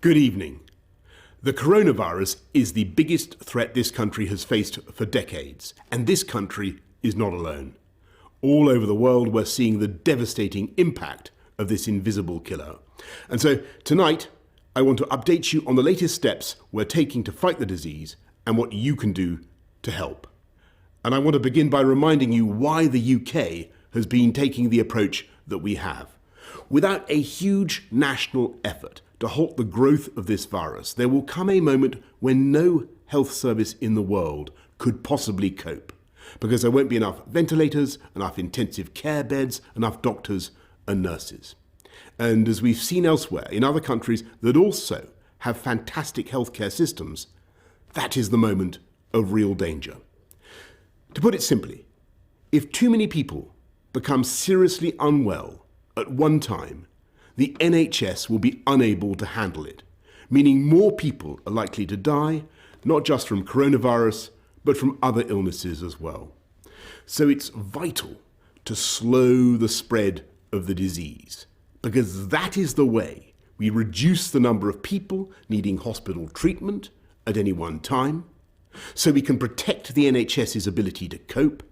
Good evening. The coronavirus is the biggest threat this country has faced for decades, and this country is not alone. All over the world, we're seeing the devastating impact of this invisible killer. And so tonight, I want to update you on the latest steps we're taking to fight the disease and what you can do to help. And I want to begin by reminding you why the UK has been taking the approach that we have. Without a huge national effort to halt the growth of this virus, there will come a moment when no health service in the world could possibly cope, because there won't be enough ventilators, enough intensive care beds, enough doctors and nurses. And as we've seen elsewhere in other countries that also have fantastic healthcare systems, that is the moment of real danger. To put it simply, if too many people become seriously unwell at one time, the NHS will be unable to handle it, meaning more people are likely to die, not just from coronavirus, but from other illnesses as well. So it's vital to slow the spread of the disease, because that is the way we reduce the number of people needing hospital treatment at any one time, so we can protect the NHS's ability to cope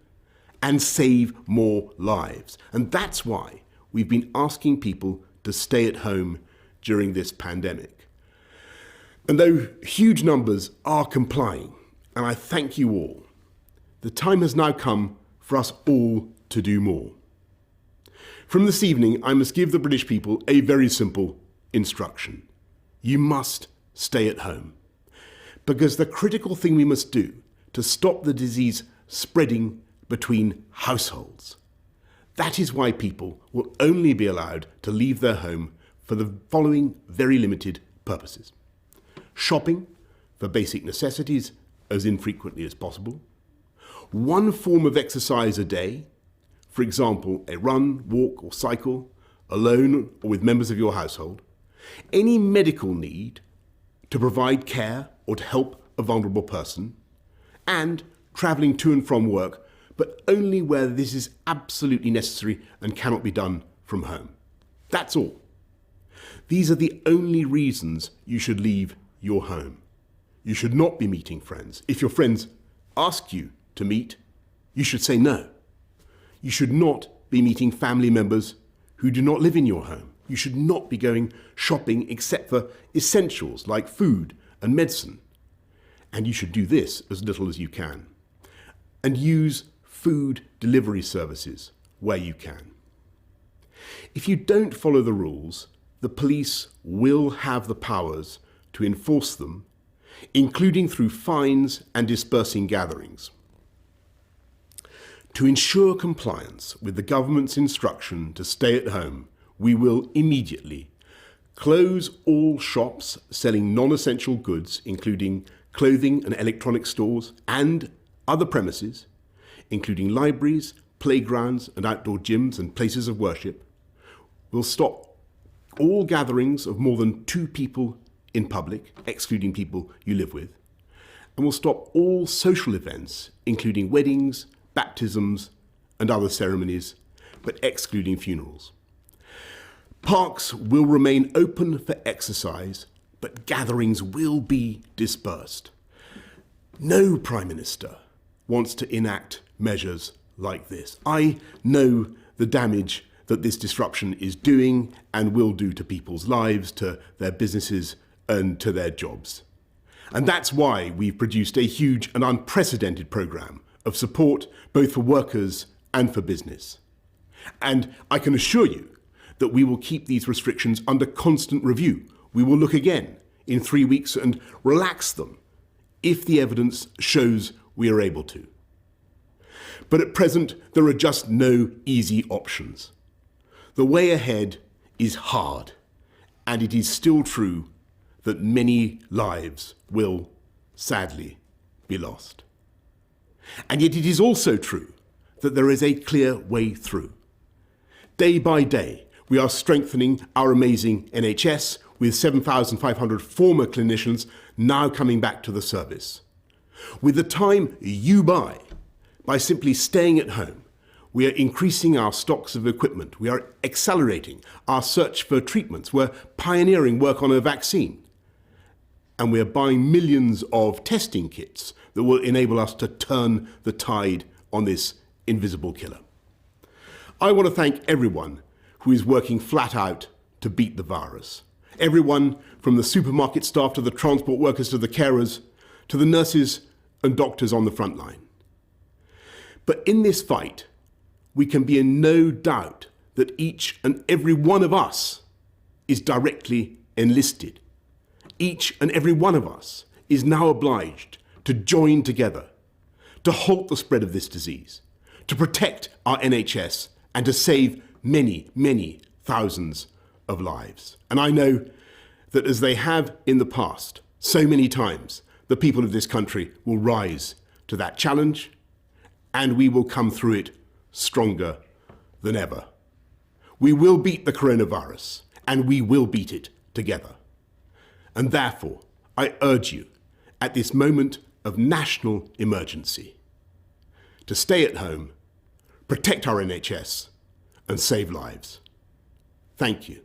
and save more lives. And that's why we've been asking people to stay at home during this pandemic. And though huge numbers are complying, and I thank you all, the time has now come for us all to do more. From this evening, I must give the British people a very simple instruction. You must stay at home, because the critical thing we must do to stop the disease spreading between households. That is why people will only be allowed to leave their home for the following very limited purposes. Shopping for basic necessities as infrequently as possible. One form of exercise a day, for example, a run, walk or cycle, alone or with members of your household. Any medical need to provide care or to help a vulnerable person. And travelling to and from work, but only where this is absolutely necessary and cannot be done from home. That's all. These are the only reasons you should leave your home. You should not be meeting friends. If your friends ask you to meet, you should say no. You should not be meeting family members who do not live in your home. You should not be going shopping except for essentials like food and medicine. And you should do this as little as you can. And use food delivery services where you can. If you don't follow the rules, the police will have the powers to enforce them, including through fines and dispersing gatherings. To ensure compliance with the government's instruction to stay at home, we will immediately close all shops selling non-essential goods, including clothing and electronic stores, and other premises, including libraries, playgrounds and outdoor gyms and places of worship. We'll stop all gatherings of more than 2 people in public, excluding people you live with. And we'll stop all social events, including weddings, baptisms and other ceremonies, but excluding funerals. Parks will remain open for exercise, but gatherings will be dispersed. No Prime Minister wants to enact measures like this. I know the damage that this disruption is doing and will do to people's lives, to their businesses and to their jobs. And that's why we've produced a huge and unprecedented programme of support both for workers and for business. And I can assure you that we will keep these restrictions under constant review. We will look again in 3 weeks and relax them if the evidence shows we are able to. But at present, there are just no easy options. The way ahead is hard, and it is still true that many lives will, sadly, be lost. And yet it is also true that there is a clear way through. Day by day, we are strengthening our amazing NHS with 7,500 former clinicians now coming back to the service. With the time you buy by simply staying at home, we are increasing our stocks of equipment. We are accelerating our search for treatments. We're pioneering work on a vaccine. and we are buying millions of testing kits that will enable us to turn the tide on this invisible killer. I want to thank everyone who is working flat out to beat the virus. Everyone from the supermarket staff to the transport workers to the carers to the nurses and doctors on the front line. But in this fight, we can be in no doubt that each and every one of us is directly enlisted. Each and every one of us is now obliged to join together to halt the spread of this disease, to protect our NHS and to save many, many thousands of lives. And I know that as they have in the past, so many times, the people of this country will rise to that challenge and we will come through it stronger than ever. We will beat the coronavirus and we will beat it together. And therefore, I urge you at this moment of national emergency to stay at home, protect our NHS and save lives. Thank you.